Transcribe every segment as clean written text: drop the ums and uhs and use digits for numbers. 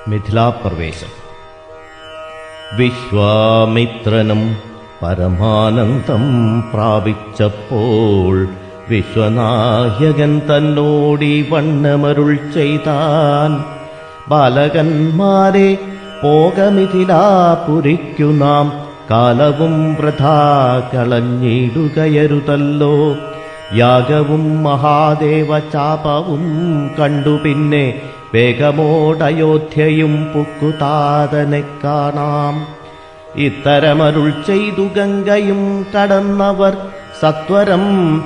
മിഥിലാപ്രവേശം. വിശ്വാമിത്രനും പരമാനന്ദം പ്രാപിച്ചപ്പോൾ വിശ്വനായകൻ തന്നോടി വണ്ണമരുൾ ചെയ്താൻ. ബാലകന്മാരെ പോകമിഥിലാപുരിക്കു നാം കാലവും വൃഥാ കളഞ്ഞിടുകയരുതല്ലോ. യാഗവും മഹാദേവ ചാപവും കണ്ടു പിന്നെ വേഗമോടയോധ്യയും പുക്കുതാതനെ കാണാം. ഇത്തരമരുൾ ചെയ്തു ഗംഗയും കടന്നവർ സത്വരം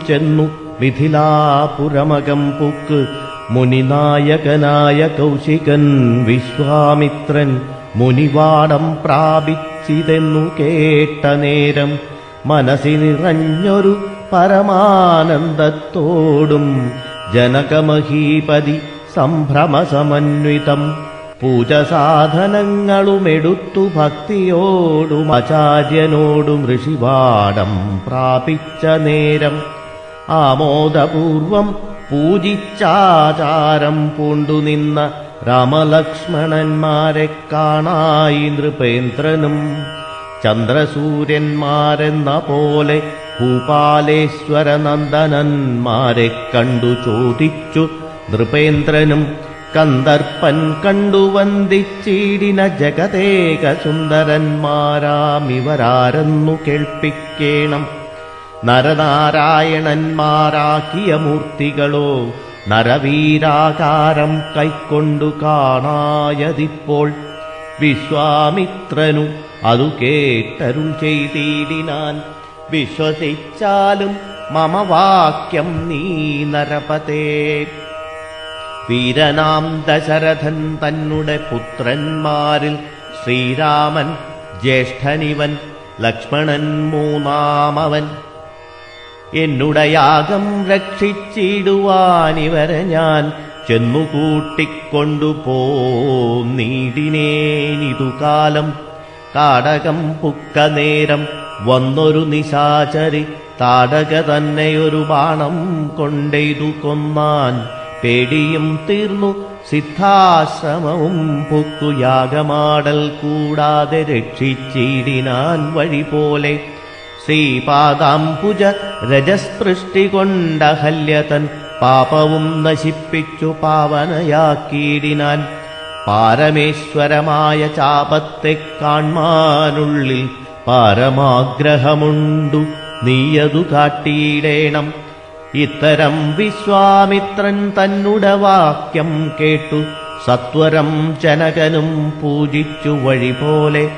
ചെന്നു മിഥിലാപുരമകം പുക്ക്. മുനിനായകനായ കൗശികൻ വിശ്വാമിത്രൻ മുനിവാടം പ്രാപിച്ചിതെന്നു കേട്ട നേരം മനസ്സി നിറഞ്ഞൊരു പരമാനന്ദത്തോടും ജനകമഹീപതി സംഭ്രമസമന്വിതം പൂജസാധനങ്ങളുമെടുത്തു ഭക്തിയോടും ആചാര്യനോടും ഋഷിവാടം പ്രാപിച്ച നേരം ആമോദപൂർവം പൂജിച്ചാചാരം പൂണ്ടുനിന്ന രാമലക്ഷ്മണന്മാരെ കാണായി നൃപേന്ദ്രനും. ചന്ദ്രസൂര്യന്മാരെന്ന പോലെ ഭൂപാലേശ്വരനന്ദനന്മാരെ കണ്ടു ചോദിച്ചു നൃപേന്ദ്രനും. കന്ദർപ്പൻ കണ്ടു വന്ദിച്ചിടിന ജഗതേക സുന്ദരന്മാരാമിവരാരെന്നു കേൾപ്പിക്കേണം. നരനാരായണന്മാരാക്കിയ മൂർത്തികളോ നരവീരാകാരം കൈക്കൊണ്ടു കാണായതിപ്പോൾ. വിശ്വാമിത്രനു അതു കേട്ടരുൾ ചെയ്തിടിനാൻ. വിശ്വസിച്ചാലും മമ വാക്യം നീ നരപതേ. വീരനാം ദശരഥൻ തന്നെ പുത്രന്മാരിൽ ശ്രീരാമൻ ജ്യേഷ്ഠനിവൻ, ലക്ഷ്മണൻ മൂന്നാമവൻ. എന്നുടയാഗം രക്ഷിച്ചിടുവാനിവരെ ഞാൻ ചെന്നുകൂട്ടിക്കൊണ്ടു പോന്നീടിനേനിതു കാലം. കാടകം പുക്ക നേരം വന്നൊരു നിശാചരി താടക തന്നെയൊരു ബാണം കൊണ്ടെയ്തു കൊന്നാൻ. പേടിയും തീർന്നു സിദ്ധാശ്രമവും പുക്കു യാഗമാടൽ കൂടാതെ രക്ഷിച്ചിടിനാൻ വഴി പോലെ. ശ്രീപാദാംബുജ രജസ്പൃഷ്ടി കൊണ്ടഹല്യതൻ പാപവും നശിപ്പിച്ചു പാവനയാക്കിയിടിനാൻ. പാരമേശ്വരമായ ചാപത്തെ കാൺമാനുള്ളിൽ പാരമാഗ്രഹമുണ്ടു, നീയതു കാട്ടിയിടേണം. ഇത്തരം വിശ്വാമിത്രൻ തന്നുട വാക്യം കേട്ടു സത്വരം ജനകനും പൂജിച്ചു വഴി പോലെ.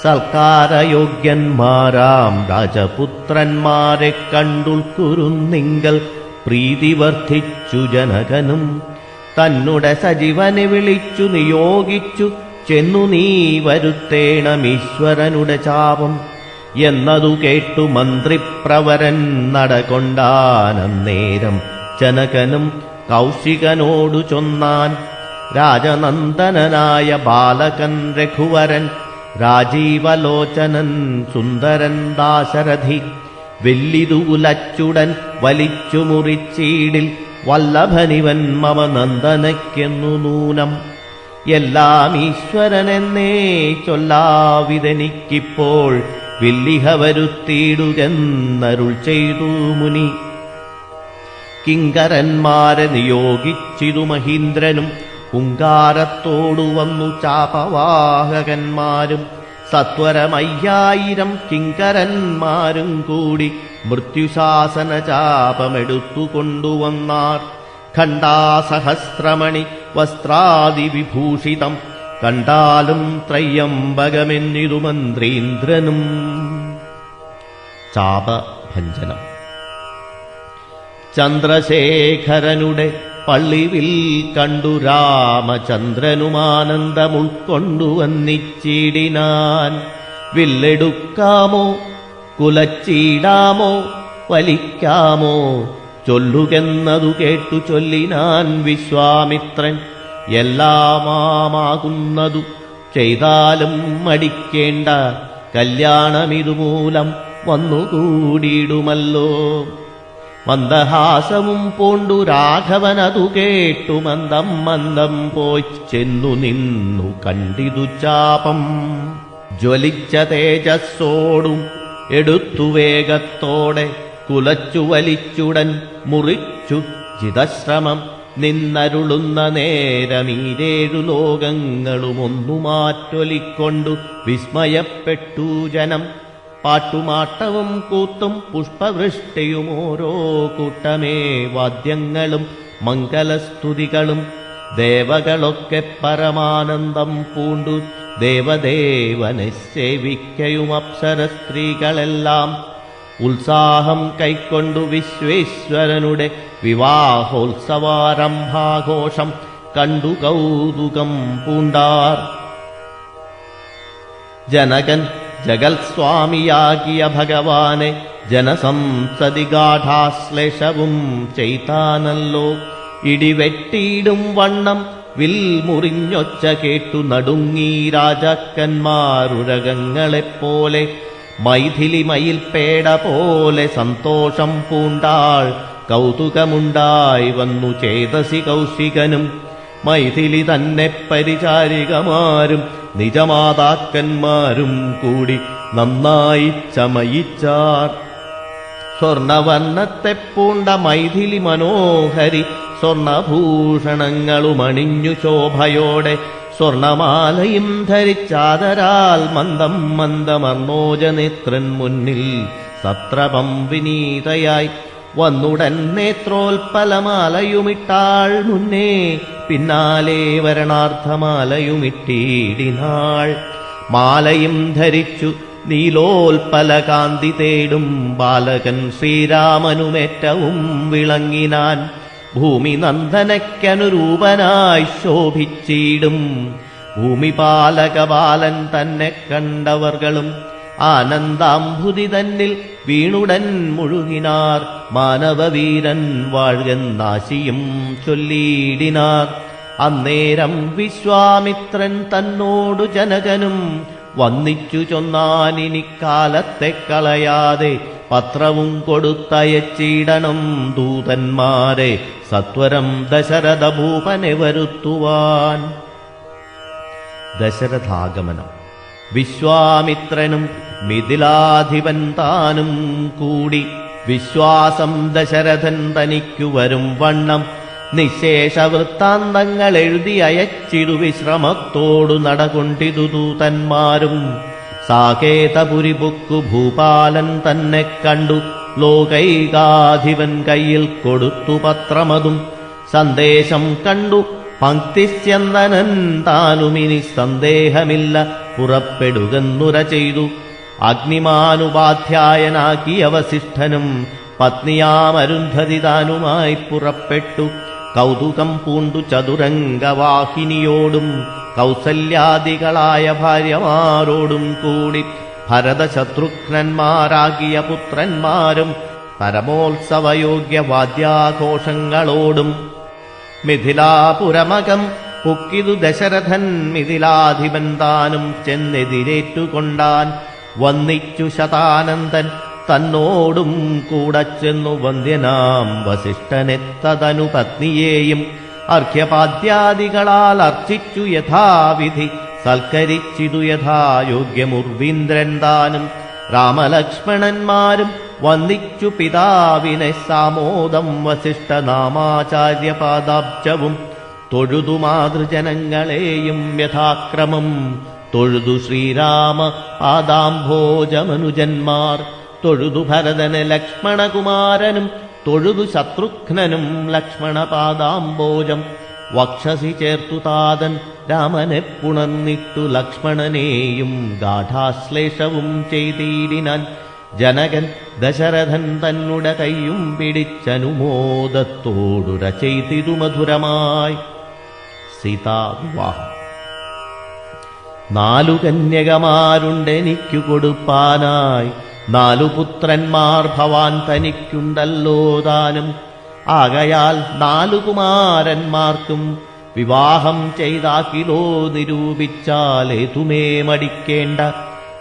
സൽക്കാരയോഗ്യന്മാരാം രാജപുത്രന്മാരെ കണ്ടുൾക്കുരുന്നിങ്കൽ പ്രീതി വർദ്ധിച്ചു ജനകനും. തന്നുടെ സജീവനെ വിളിച്ചു നിയോഗിച്ചു ചെന്നു നീ വരുത്തേണമീശ്വരനുടെ ചാപം എന്നതു കേട്ടു മന്ത്രിപ്രവരൻ നടകൊണ്ടാനന്നേരം ജനകനും കൗശികനോടു ചൊന്നാൻ. രാജനന്ദനായ ബാലകൻ രഘുവരൻ, രാജീവലോചനൻ സുന്ദരൻ ദാശരഥി, വെല്ലിതു ഉലച്ചുടൻ വലിച്ചു മുറിച്ചീടിൽ വല്ലഭനിവൻ മമ നന്ദനയ്ക്കെന്നു നൂനം. എല്ലാം ഈശ്വരനെന്നേ ചൊല്ലാവിതെനിക്കിപ്പോൾ വില്ലിഹ വരുത്തിയിടുകെന്നരുൾ ചെയ്തു മുനി. കിങ്കരന്മാരെ നിയോഗിച്ചിതു മഹീന്ദ്രനും ഹുങ്കാരത്തോടു വന്നു ചാപവാഹകന്മാരും. സത്വരമയ്യായിരം കിങ്കരന്മാരും കൂടി മൃത്യുശാസന ചാപമെടുത്തുകൊണ്ടുവന്നാർ. ഖണ്ഡാസഹസ്രമണി വസ്ത്രാദിവിഭൂഷിതം കണ്ടാലും ത്രയംബകമെന്നിതു മന്ത്രീന്ദ്രനും. ചാപഭഞ്ജനം. ചന്ദ്രശേഖരനുടെ പള്ളിവിൽ കണ്ടു രാമചന്ദ്രനുമാനന്ദമുൾക്കൊണ്ടു വന്നിച്ചിടിനാൻ. വില്ലെടുക്കാമോ കുലച്ചിടാമോ വലിക്കാമോ ചൊല്ലുകെന്നതു കേട്ടു ചൊല്ലിനാൻ വിശ്വാമിത്രൻ. എല്ലാമാകുന്നതു ചെയ്താലും മടിക്കേണ്ട, കല്യാണമിതുമൂലം വന്നുകൂടിയിടുമല്ലോ. മന്ദഹാസവും പൂണ്ടു രാഘവനതു കേട്ടു മന്ദം മന്ദം പോയി ചെന്നു നിന്നു കണ്ടിതു ചാപം. ജ്വലിച്ച തേജസ്സോടും എടുത്തു വേഗത്തോടെ കുലച്ചു വലിച്ചുടൻ മുറിച്ചു ചിതശ്രമം. നിന്നരുളുന്ന നേരമീരേഴു ലോകങ്ങളും ഒന്നു മാറ്റൊലിക്കൊണ്ടു വിസ്മയപ്പെട്ടു ജനം. പാട്ടുമാട്ടവും കൂത്തും പുഷ്പവൃഷ്ടിയും ഓരോ കൂട്ടമേ വാദ്യങ്ങളും മംഗലസ്തുതികളും. ദേവകളൊക്കെ പരമാനന്ദം പൂണ്ടു ദേവദേവനെ സേവിക്കയും അപ്സര സ്ത്രീകളെല്ലാം ഉത്സാഹം കൈക്കൊണ്ടു വിശ്വേശ്വരനുടെ വിവാഹോത്സവാരംഭാഘോഷം കണ്ടു കൗതുകം പൂണ്ടാർ. ജനകൻ ജഗൽസ്വാമിയാകിയ ഭഗവാനെ ജനസംസതി ഗാഠാശ്ലേഷവും ചെയ്താനല്ലോ. ഇടിവെട്ടിയിടും വണ്ണം വിൽമുറിഞ്ഞൊച്ച കേട്ടു നടുങ്ങി രാജാക്കന്മാരുരകങ്ങളെപ്പോലെ. മൈഥിലി മയിൽപേട പോലെ സന്തോഷം പൂണ്ടാൾ. കൗതുകമുണ്ടായി വന്നു ചേതസി കൗശികനും. മൈഥിലി തന്നെ പരിചാരികമാരും നിജമാതാക്കന്മാരും കൂടി നന്നായി ചമയിച്ചാർ. സ്വർണവർണ്ണത്തെ പൂണ്ട മൈഥിലി മനോഹരി സ്വർണഭൂഷണങ്ങളുമണിഞ്ഞു ശോഭയോടെ. സ്വർണമാലയും ധരിച്ചാദരാൽ മന്ദം മന്ദമർണോജനേത്രൻ മുന്നിൽ സത്രപം വിനീതയായി വന്നുടൻ നേത്രോൽപ്പലമാലയുമിട്ടാൾ. മുന്നേ പിന്നാലെ വരണാർത്ഥമാലയുമിട്ടീടിനാൾ. മാലയും ധരിച്ചു നീലോൽപ്പലകാന്തി തേടും ബാലകൻ ശ്രീരാമനുമേറ്റവും വിളങ്ങിനാൻ. ഭൂമി നന്ദനയ്ക്കനുരൂപനായി ശോഭിച്ചിടും ഭൂമിപാലകബാലൻ തന്നെ കണ്ടവർകളും ആനന്ദാംബുതി തന്നിൽ വീണുടൻ മുഴുകിനാർ. മാനവവീരൻ വാഴ്കെന്നാശിയും ചൊല്ലിയിടിനാർ. അന്നേരം വിശ്വാമിത്രൻ തന്നോടു ജനകനും വന്നിച്ചു ചൊന്നാനിനിക്കാലത്തെ കളയാതെ പത്രവും കൊടുത്തയച്ചിടണം ദൂതന്മാരെ സത്വരം ദശരഥ ഭൂപനെ വരുത്തുവാൻ. ദശരഥാഗമനം. വിശ്വാമിത്രനും മിഥിലാധിപൻ താനും കൂടി വിശ്വാസം ദശരഥൻ തനിക്കു വരും വണ്ണം നിശേഷ വൃത്താന്തങ്ങൾ എഴുതി അയച്ചിടു വിശ്രമത്തോടു നടകൊണ്ടിതു ദൂതന്മാരും. സാകേതപുരിപുക്കു ഭൂപാലൻ തന്നെ കണ്ടു ലോകൈകാധിപൻ കയ്യിൽ കൊടുത്തു പത്രമതും. സന്ദേശം കണ്ടു പങ്ക്തിസ്യന്ദനൻ താനുമിനി സന്ദേഹമില്ല പുറപ്പെടുകെന്നുര ചെയ്തു. അഗ്നിമാനുപാധ്യായനാക്കിയ വസിഷ്ഠനും പത്നിയാമരുന്ധതി താനുമായി പുറപ്പെട്ടു. കൗതുകം പൂണ്ടു ചതുരംഗവാഹിനിയോടും കൗസല്യാദികളായ ഭാര്യമാരോടും കൂടി ഭരതശത്രുഘ്നന്മാരാകിയ പുത്രന്മാരും പരമോത്സവയോഗ്യ വാദ്യാഘോഷങ്ങളോടും മിഥിലാപുരമകം പുക്കിതു ദശരഥൻ മിഥിലാധിപൻ താനും ചെന്നെതിരേറ്റുകൊണ്ടാൻ. വന്നിച്ചു ശതാനന്ദൻ തന്നോടും കൂടെ ചെന്നു വന്ദ്യനാം വസിഷ്ഠനെത്തതനു പത്നിയെയും അർഘ്യപാദ്യാദികളാൽ അർച്ചിച്ചു യഥാവിധി സൽക്കരിച്ചിതു യഥായോഗ്യമുർവീന്ദ്രൻ താനും. രാമലക്ഷ്മണന്മാരും വന്നിച്ചു പിതാവിനെ സാമോദം വസിഷ്ഠനാമാചാര്യപാദാബ്ജവും തൊഴുതു മാതൃജനങ്ങളെയും യഥാക്രമം. തൊഴുതു ശ്രീരാമ പാദാംഭോജമനുജന്മാർ. തൊഴുതു ഭരതന് ലക്ഷ്മണകുമാരനും തൊഴുതു ശത്രുഘ്നനും ലക്ഷ്മണപാദാംബോജം. വക്ഷസി ചേർത്തു താതൻ രാമനെ പുണർന്നിട്ടു ലക്ഷ്മണനെയും ഗാഠാശ്ലേഷവും ചെയ്തിടിനാൻ. ജനകൻ ദശരഥൻ തന്നുടെ കൈയും പിടിച്ചനുമോദത്തോടുര ചെയ്തിതു മധുരമായി. സീതാവിവാഹം. 4 കന്യകമാരുണ്ടെനിക്കു കൊടുപ്പാനായി 4 പുത്രന്മാർ ഭവാൻ തനിക്കുണ്ടല്ലോ താനും. ആകയാൽ 4 കുമാരന്മാർക്കും വിവാഹം ചെയ്താക്കിലോ നിരൂപിച്ചാലേതുമേ മടിക്കേണ്ട.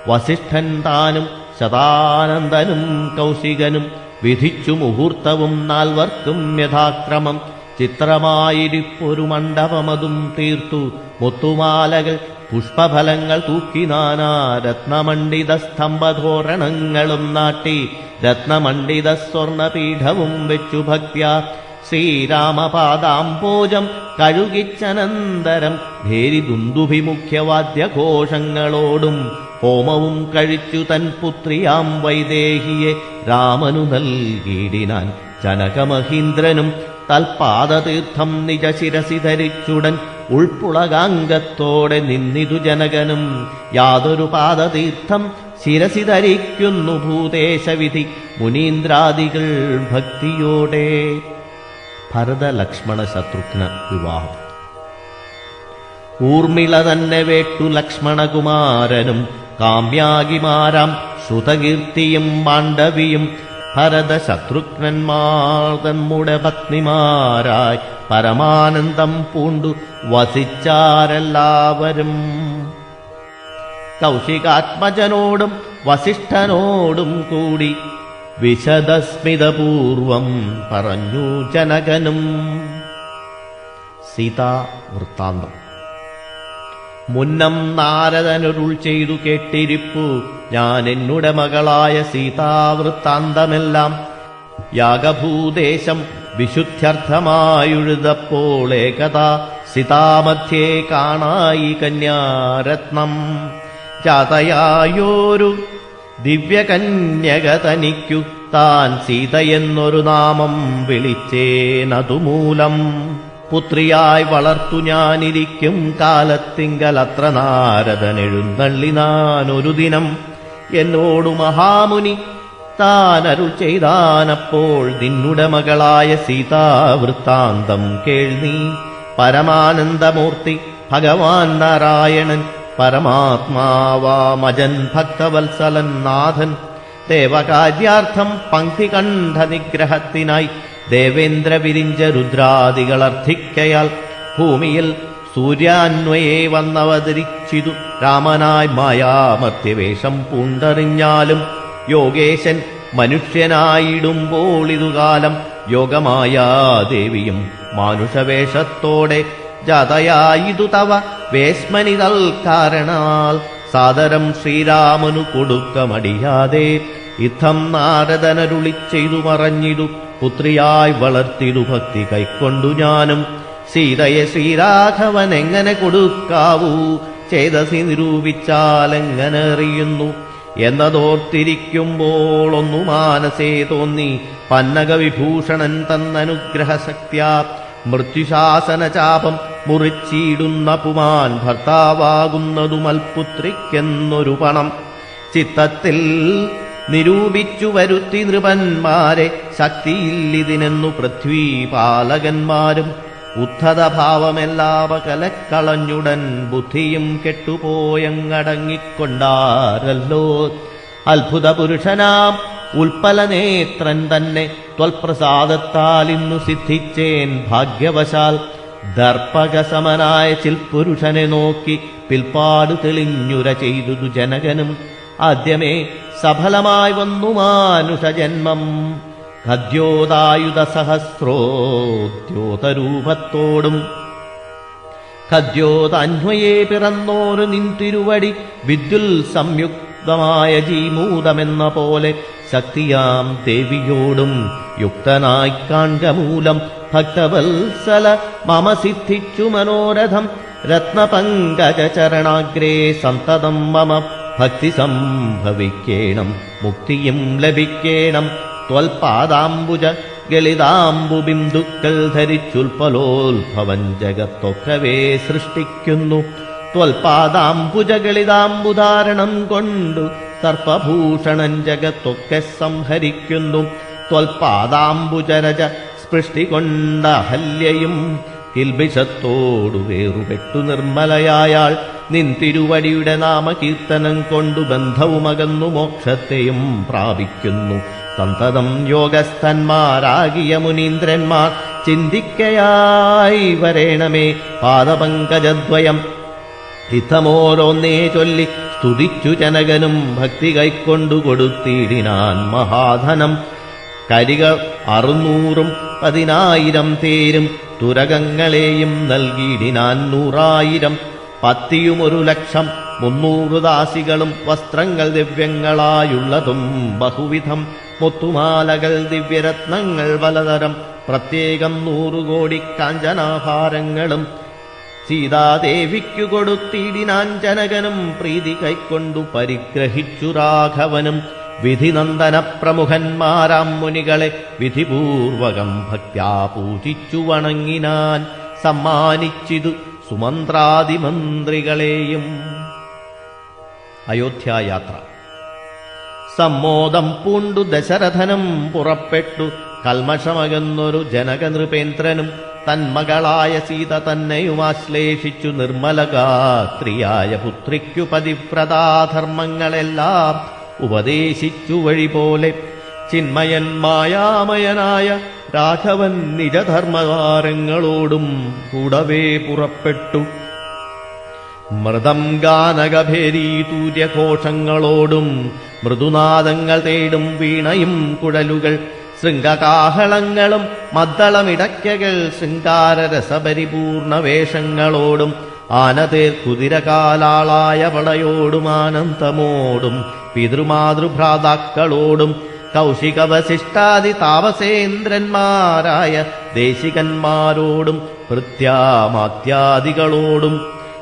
വസിഷ്ഠൻ താനും ശതാനന്ദനും കൗശികനും വിധിച്ചു മുഹൂർത്തവും നാൽവർക്കും യഥാക്രമം. ചിത്രമായിരിപ്പൊരു മണ്ഡപമതും തീർത്തു മുത്തുമാലകൾ പുഷ്പഫലങ്ങൾ തൂക്കി നാനാ രത്നമണ്ഡിത സ്തംഭധോരണങ്ങളും നാട്ടി രത്നമണ്ഡിത സ്വർണപീഠവും വെച്ചു ഭക്ത്യാ ശ്രീരാമപാദാംബോജം കഴുകിച്ചനന്തരം ഭേരിദുന്ദുഭിമുഖ്യവാദ്യഘോഷങ്ങളോടും ഹോമവും കഴിച്ചു തൻ പുത്രിയാം വൈദേഹിയെ രാമനു നൽകിയിടിനാൻ. ജനകമഹീന്ദ്രനും തൽപാദതീർത്ഥം നിജശിരസി ധരിച്ചുടൻ ഉൾപ്പുളകാംഗത്തോടെ നിന്നിതു ജനകനും. യാതൊരു പാദതീർത്ഥം ശിരസി ധരിക്കുന്നു ഭൂദേശവിധി മുനീന്ദ്രാദികൾ ഭക്തിയോടെ. ഭരത ലക്ഷ്മണ ശത്രുഘ്ന വിവാഹം. ഊർമിള തന്നെ വേട്ടു ലക്ഷ്മണകുമാരനും കാമ്യാകിമാരാം ശ്രുതകീർത്തിയും മാണ്ഡവിയും ഭരത ശത്രുഘ്നന്മാർ തമ്മുടെ പത്നിമാരായി പരമാനന്ദം പൂണ്ടു വസിച്ചാരെല്ലാവരും. കൗശികാത്മജനോടും വസിഷ്ഠനോടും കൂടി വിശദസ്മിതപൂർവം പറഞ്ഞു ജനകനും. സീതാ വൃത്താന്തം. മുന്നം നാരദനരുൾ ചെയ്തു കേട്ടിരിപ്പു ഞാൻ എന്നുടെ മകളായ സീതാവൃത്താന്തമെല്ലാം. യാഗഭൂദേശം വിശുദ്ധ്യർത്ഥമായുഴുതപ്പോൾ ഏകദാ സീതാമധ്യേ കാണായി കന്യാരത്നം. ജാതയായോരു ദിവ്യകന്യക തനിക്കു താൻ സീതയെന്നൊരു നാമം വിളിച്ചേനതുമൂലം. പുത്രിയായി വളർത്തു ഞാനിരിക്കും കാലത്തിങ്കൽ അത്ര നാരദനെഴുന്നള്ളിനാനൊരു ദിനം. എന്നോടു മഹാമുനി താൻ അരുൾ ചെയ്താനപ്പോൾ നിന്നുടെ മകളായ സീതാവൃത്താന്തം കേൾനീ. പരമാനന്ദമൂർത്തി ഭഗവാൻ നാരായണൻ പരമാത്മാവാമജൻ ഭക്തവത്സലൻ നാഥൻ ദേവകാര്യാർത്ഥം പങ്ക്തികണ്ഠ നിഗ്രഹത്തിനായി ദേവേന്ദ്ര വിരിഞ്ച രുദ്രാദികളർത്ഥിക്കയാൽ ഭൂമിയിൽ സൂര്യാന്വയെ വന്നവതരിച്ചിതു രാമനായി മായാമർത്യവേഷം പൂണ്ടറിഞ്ഞാലും യോഗേശൻ മനുഷ്യനായിടുമ്പോൾ ഇതുകാലം യോഗമായാദേവിയും മാനുഷവേഷത്തോടെ ജാതയായിതു തവ വേശ്മനിതൽ കാരണാൽ സാദരം ശ്രീരാമനു കൊടുക്കമടിയാതെ ഇത്തം നാരദനരുളി ചെയ്തു മറഞ്ഞിതു പുത്രിയായി വളർത്തിതു ഭക്തി കൈക്കൊണ്ടു ഞാനും. സീതയെ ശ്രീരാഘവൻ എങ്ങനെ കൊടുക്കാവൂ ചേതസി നിരൂപിച്ചാലെങ്ങനെ അറിയുന്നു എന്നതോർത്തിരിക്കുമ്പോൾ ഒന്നു മാനസേ തോന്നി പന്നകവിഭൂഷണൻ തന്നനുഗ്രഹശക്ത്യാ മൃത്യുശാസന ചാപം മുറിച്ചിടുന്ന പുമാൻ ഭർത്താവാകുന്നതുമൽപുത്രിക്കെന്നൊരു പണം ചിത്തത്തിൽ നിരൂപിച്ചു വരുത്തി നൃപന്മാരെ ശക്തിയില്ലിതിനെന്നു പൃഥ്വീപാലകന്മാരും ഉദ്ധതഭാവമെല്ലാവകലക്കളഞ്ഞുടൻ ബുദ്ധിയും കെട്ടുപോയങ്ങടങ്ങിക്കൊണ്ടാരല്ലോ. അത്ഭുത പുരുഷനാം ഉൽപ്പലനേത്രൻ തന്നെ ത്വൽപ്രസാദത്താൽ ഇന്നു സിദ്ധിച്ചേൻ ഭാഗ്യവശാൽ. ദർപ്പകസമനായ ചിൽപുരുഷനെ നോക്കി പിൽപ്പാടു തെളിഞ്ഞുര ചെയ്തു ജനകനും. ആദ്യമേ സഫലമായി വന്നു മാനുഷജന്മം ഖദ്യോതായുധ സഹസ്രോദ്യോതരൂപത്തോടും. ഖദ്യോതാന്വയെ പിറന്നോരു നിൻതിരുവടി വിദ്യുൽ സംയുക്തമായ ജീമൂതമെന്ന പോലെ ശക്തിയാം ദേവിയോടും യുക്തനായി കാൺകമൂലം ഭക്തവത്സല മമ സിദ്ധിച്ചു മനോരഥം. രത്നപങ്കജചരണാഗ്രേ സന്തതം മമ ഭക്തി സംഭവിക്കേണം മുക്തിയും ലഭിക്കേണം. ത്വൽപാദാംബുജ ഗളിതാംബുബിന്ദുക്കൾ ധരിച്ചുൽപലോത്ഭവൻ ജഗത്തൊക്കവേ സൃഷ്ടിക്കുന്നു. ത്വൽപാദാംബുജ ഗളിതാംബുധാരണം കൊണ്ടു സർപ്പഭൂഷണൻ ജഗത്തൊക്കെ സംഹരിക്കുന്നു. ത്വൽപാദാംബുജരജ സ്പൃഷ്ടി കൊണ്ട അഹല്യയും കിൽബിഷത്തോടു വേറുപെട്ടു നിർമ്മലയായാൾ. നിൻ തിരുവടിയുടെ നാമകീർത്തനം കൊണ്ടു ബന്ധവുമകന്നു മോക്ഷത്തെയും പ്രാപിക്കുന്നു. സന്തതം യോഗസ്ഥന്മാരാകിയ മുനീന്ദ്രന്മാർ ചിന്തിക്കയായി വരേണമേ പാദപങ്കജദ്വയം. ഇത്തമോരോന്നേ ചൊല്ലി സ്തുതിച്ചു ജനകനും ഭക്തി കൈക്കൊണ്ടു കൊടുത്തിടിനാൻ മഹാധനം. കരികൾ 600 തേരും തുരകങ്ങളെയും നൽകിയിടിനാൻ 100,000 പത്തിയും 1,00,000 ദാസികളും വസ്ത്രങ്ങൾ ദിവ്യങ്ങളായുള്ളതും ബഹുവിധം മുത്തുമാലകൾ ദിവ്യരത്നങ്ങൾ പലതരം പ്രത്യേകം 100 കോടി കാഞ്ചനാഹാരങ്ങളും സീതാദേവിക്കു കൊടുത്തിടിനാൻ ജനകനും പ്രീതി കൈക്കൊണ്ടു പരിഗ്രഹിച്ചു രാഘവനും വിധിനന്ദന പ്രമുഖന്മാരാം മുനികളെ വിധിപൂർവകം ഭക്ത്യാ പൂജിച്ചു വണങ്ങിനാൻ സമ്മാനിച്ചിതു സുമന്ത്രാദിമന്ത്രികളെയും. അയോധ്യായാത്ര. സമ്മോദം പൂണ്ടു ദശരഥനും പുറപ്പെട്ടു കൽമഷമകന്നൊരു ജനകനൃപേന്ദ്രനും തന്മകളായ സീത തന്നെയുമാശ്ലേഷിച്ചു നിർമ്മലഗാത്രിയായ പുത്രിക്കു പതിവ്രതാധർമ്മങ്ങളെല്ലാം ഉപദേശിച്ചു വഴിപോലെ ചിന്മയൻ മായാമയനായ രാഘവൻ നിജധർമ്മതാരങ്ങളോടും കൂടവേ പുറപ്പെട്ടു. മൃദം ഗാനകഭേരീ തൂര്യഘോഷങ്ങളോടും മൃദുനാദങ്ങൾ തേടും വീണയും കുഴലുകൾ ശൃംഗകാഹളങ്ങളും മദ്ദളമിടയ്ക്കകൾ ശൃംഗാരരസപരിപൂർണ വേഷങ്ങളോടും ആനതേർ കുതിരകാലാളായ വളയോടും ആനന്ദമോടും പിതൃമാതൃഭ്രാതാക്കളോടും കൗശികവശിഷ്ടാദി താപസേന്ദ്രന്മാരായ ദേശികന്മാരോടും ഭൃത്യാമാത്യാദികളോടും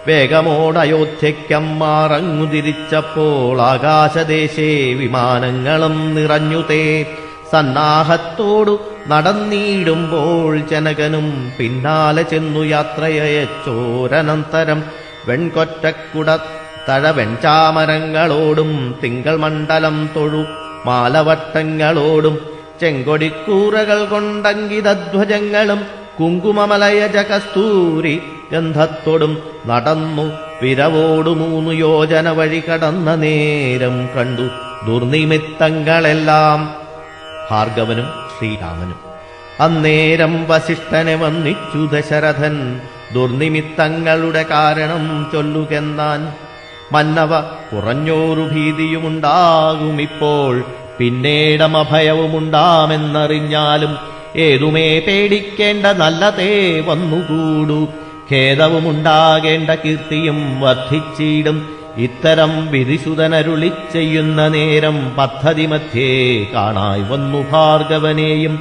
വേഗമോടയോധ്യയ്ക്കമ്മാറങ്ങു തിരിച്ചപ്പോൾ ആകാശദേശേ വിമാനങ്ങളും നിറഞ്ഞുതേ. സന്നാഹത്തോടു നടന്നിടുമ്പോൾ ജനകനും പിന്നാലെ ചെന്നു യാത്രയച്ചോരനന്തരം വെൺകൊറ്റക്കുട തഴവെൺചാമരങ്ങളോടും തിങ്കൾ മണ്ഡലം തൊഴു മാലവട്ടങ്ങളോടും ചെങ്കൊടിക്കൂറകൾ കൊണ്ടങ്കിതധ്വജങ്ങളും കുങ്കുമമലയജ കസ്തൂരി ഗന്ധത്തോടും നടന്നു വിരവോടു 3 യോജന വഴി കടന്ന നേരം കണ്ടു ദുർനിമിത്തങ്ങളെല്ലാം. ഭാർഗവനും ശ്രീരാമനും. അന്നേരം വസിഷ്ഠനെ വന്നിച്ചു ദശരഥൻ ദുർനിമിത്തങ്ങളുടെ കാരണം ചൊല്ലുകെന്നാൻ. മന്നവ കുറഞ്ഞോരു ഭീതിയുമുണ്ടാകുമിപ്പോൾ പിന്നീടമഭയവുമുണ്ടാമെന്നറിഞ്ഞാലും ഏതുമേ പേടിക്കേണ്ട നല്ലതേ വന്നുകൂടൂ. ഖേദവുമുണ്ടാകേണ്ട കീർത്തിയും വർദ്ധിച്ചിടും. ഇത്തരം വിധിസുതനരുളി ചെയ്യുന്ന നേരം പദ്ധതി മധ്യേ കാണായി വന്നു ഭാർഗവനെയും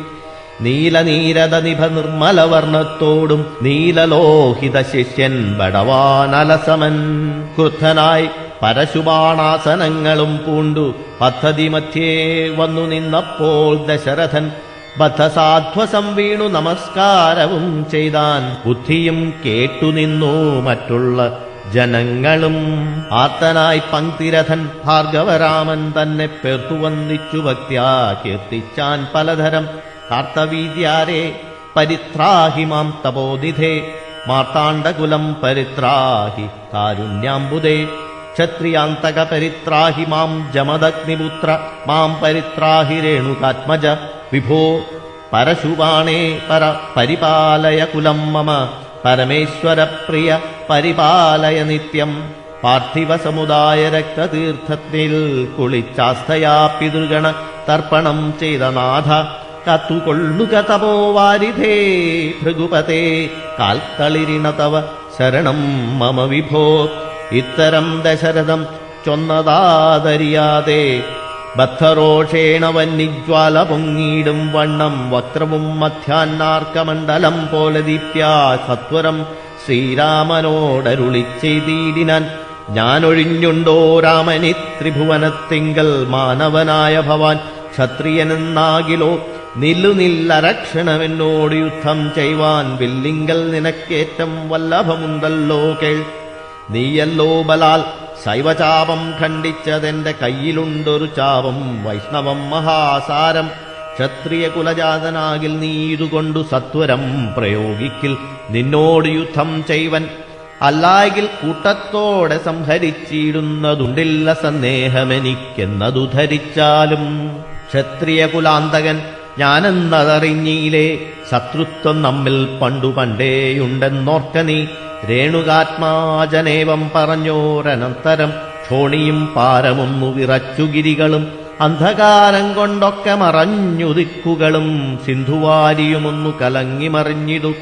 നീലനീരത നിഭ നിർമ്മലവർണ്ണത്തോടും നീലലോഹിത ശിഷ്യൻ ബടവാനലസമൻ ക്രുദ്ധനായി പരശുബാണാസനങ്ങളും പൂണ്ടു പദ്ധതി മധ്യേ വന്നു നിന്നപ്പോൾ ദശരഥൻ ബദ്ധസാധ്വസം വീണു നമസ്കാരവും ചെയ്താൻ. ബുദ്ധിയും കേട്ടുനിന്നു മറ്റുള്ള ജനങ്ങളും. ആർത്തനായി പങ്ക്തിരഥൻ ഭാർഗവരാമൻ തന്നെ പേർത്തുവന്ദിച്ചു ഭക്ത്യാ കീർത്തിച്ചാൻ പലതരം. കാർത്തവീര്യാരേ പരിത്രാഹി മാം തപോനിധേ മാർത്താണ്ഡകുലം പരിത്രാഹി കാരുണ്യാംബുദേ ക്ഷത്രിയാന്തക പരിത്രാഹി മാം ജമദഗ്നിപുത്ര മാം പരിത്രാഹി രേണുകാത്മജ വിഭോ പരശുബാണേ പര പരിപാലയ കുലം മമ പരമേശ്വരപ്രിയ പരിപാലയ നിത്യം. പാർത്ഥിവ സമുദായ രക്തതീർത്ഥത്തിൽ കുളിച്ചാസ്ഥയാ പിതൃഗണ തർപ്പണം ചെയ്ത നാഥ കത്തുകൊള്ളുക തപോവാരിധേ ഭൃഗുപതേ കാൽത്തളിരിണ തവ ശരണം മമ വിഭോ. ഇത്തരം ദശരഥം ചൊന്നതാതറിയാതെ ബദ്ധരോഷേണ വന്നിജ്വാല പൊങ്ങിയിടും വണ്ണം വക്രവും മധ്യാന്നാർക്കമണ്ഡലം പോലെ ദീപ്യാ സത്വരം ശ്രീരാമനോടരുളി ചെയ്തിടിനാൻ. ഞാനൊഴിഞ്ഞുണ്ടോ രാമനി ത്രിഭുവനത്തിങ്കൽ മാനവനായ ഭവാൻ ക്ഷത്രിയനെന്നാകിലോ നില്ലുനില്ലരക്ഷണമെന്നോട് യുദ്ധം ചെയ്വാൻ വില്ലിങ്കൽ നിനക്കേറ്റം വല്ലഭമുണ്ടല്ലോ കേൾ. നീയല്ലോ ബലാൽ ശൈവചാപം ഖണ്ഡിച്ചതെന്റെ കയ്യിലുണ്ടൊരു ചാപം വൈഷ്ണവം മഹാസാരം. ക്ഷത്രിയ കുലജാതനാകിൽ നീ ഇതുകൊണ്ടു സത്വരം പ്രയോഗിക്കിൽ നിന്നോട് യുദ്ധം ചെയ്വൻ. അല്ലായെങ്കിൽ കൂട്ടത്തോടെ സംഹരിച്ചിടുന്നതുണ്ടില്ല സന്ദേഹമെനിക്കെന്നതു ധരിച്ചാലും. ക്ഷത്രിയ കുലാന്തകൻ ഞാനെന്നതറിഞ്ഞീലേ ശത്രുത്വം നമ്മിൽ പണ്ടു പണ്ടേയുണ്ടെന്നോർക്ക നീ. രേണുകാത്മാജനേവം പറഞ്ഞോരനന്തരം ക്ഷോണിയും പാരമൊന്നു വിറച്ചുഗിരികളും അന്ധകാരം കൊണ്ടൊക്കെ മറഞ്ഞു ദിക്കുകളും സിന്ധുവാരിയുമൊന്നു കലങ്ങിമറിഞ്ഞിതു.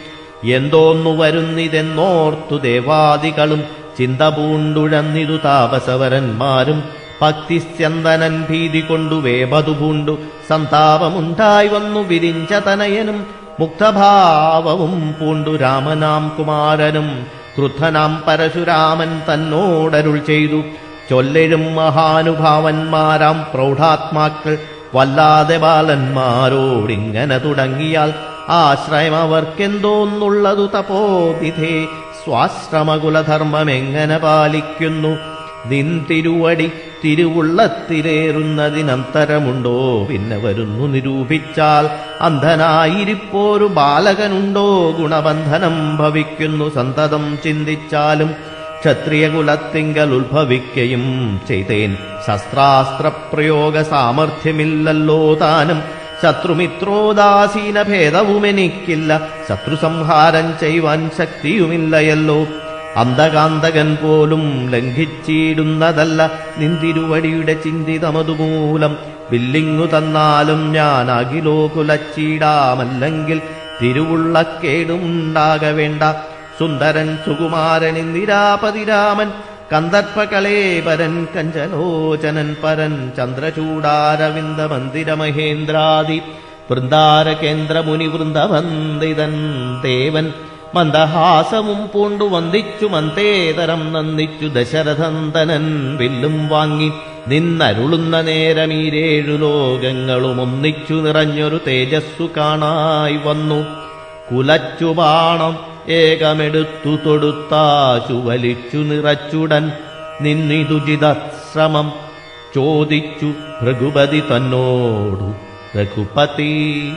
എന്തോന്നു വരുന്നിതെന്നോർത്തു ദേവാദികളും ചിന്ത പൂണ്ടുഴന്നിതു താപസവരന്മാരും. ഭക്തിസ്യന്തനൻ ഭീതി കൊണ്ടു വേപതു പൂണ്ടു സന്താപമുണ്ടായി വന്നു വിരിഞ്ച തനയനും. മുക്തഭാവവും പൂണ്ടു രാമനാം കുമാരനും ക്രുദ്ധനാം പരശുരാമൻ തന്നോടരുൾ ചെയ്തു. ചൊല്ലെഴും മഹാനുഭാവന്മാരാം പ്രൗഢാത്മാക്കൾ വല്ലാതെ ബാലന്മാരോടിങ്ങനെ തുടങ്ങിയാൽ ആശ്രയം അവർക്കെന്തോന്നുള്ളതു തപോവിധേ. സ്വാശ്രമകുലധർമ്മമെങ്ങനെ പാലിക്കുന്നു? നിൻ തിരുവടി തിരുവുള്ളത്തിലേറുന്നതിനന്തരമുണ്ടോ? പിന്നെ വരുന്നു നിരൂപിച്ചാൽ അന്ധനായിരിപ്പോരു ബാലകനുണ്ടോ? ഗുണബന്ധനം ഭവിക്കുന്നു സന്തതം ചിന്തിച്ചാലും. ക്ഷത്രിയകുലത്തിങ്കൽ ഉത്ഭവിക്കയും ചെയ്തേൻ ശസ്ത്രാസ്ത്രപ്രയോഗ സാമർഥ്യമില്ലല്ലോ താനും. ശത്രുമിത്രോദാസീന ഭേദവുമെനിക്കില്ല, ശത്രുസംഹാരം ചെയ്യുവാൻ ശക്തിയുമില്ലയല്ലോ. അന്ധകാന്തകൻ പോലും ലംഘിച്ചിടുന്നതല്ല നിന്തിരുവടിയുടെ ചിന്തിതമതുമൂലം. വില്ലിങ്ങു തന്നാലും ഞാൻ അഖിലോ കുലച്ചീടാമല്ലെങ്കിൽ തിരുവുള്ളക്കേടുമുണ്ടാകവേണ്ട. സുന്ദരൻ സുകുമാരൻ ഇന്ദിരാപതിരാമൻ കന്ദർപ്പകളേപരൻ കഞ്ചലോചനൻ പരൻ ചന്ദ്രചൂടാരവിന്ദ മന്ദിര മഹേന്ദ്രാദി വൃന്ദാര കേന്ദ്രമുനി വൃന്ദവന്ദിതൻ ദേവൻ. മന്ദഹാസവും പൂണ്ടു വന്ദിച്ചു മന്തേതരം നന്ദിച്ചു ദശരഥനന്ദനൻ വില്ലും വാങ്ങി. നിന്നരുളുന്ന നേരമീരേഴു ലോകങ്ങളും ഒന്നിച്ചു നിറഞ്ഞൊരു തേജസ്സു കാണായി വന്നു. കുലച്ചു ബാണം ഏകമെടുത്തു തൊടുത്താശു വലിച്ചു നിറച്ചുടൻ നിന്നിതുചിതശ്രമം ചോദിച്ചു ഭൃഗുപതി തന്നോടു. രഘുപതി